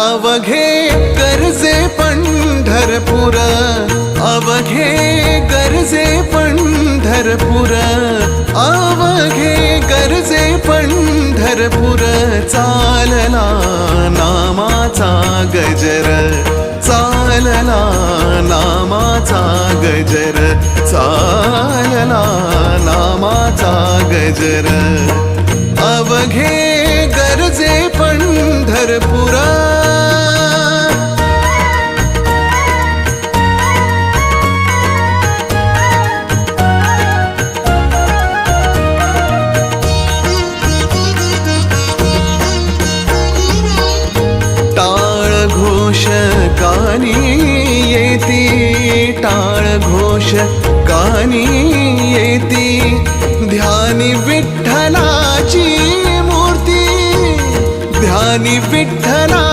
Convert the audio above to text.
अवघे गरजे पंढरपूर, अवघे गरजे पंढरपूर, अवघे गरजे पंढरपूर. चालला नामाचा गजर, चालला नामाचा गजर, चालला नामाचा गजर. अवघे गरजे पंढरपुरा. टाळ घोष कानी येती, टाळ घोष कानी येती. ध्यानी विठ्ठलाची मूर्ती, ध्यानी विठ्ठला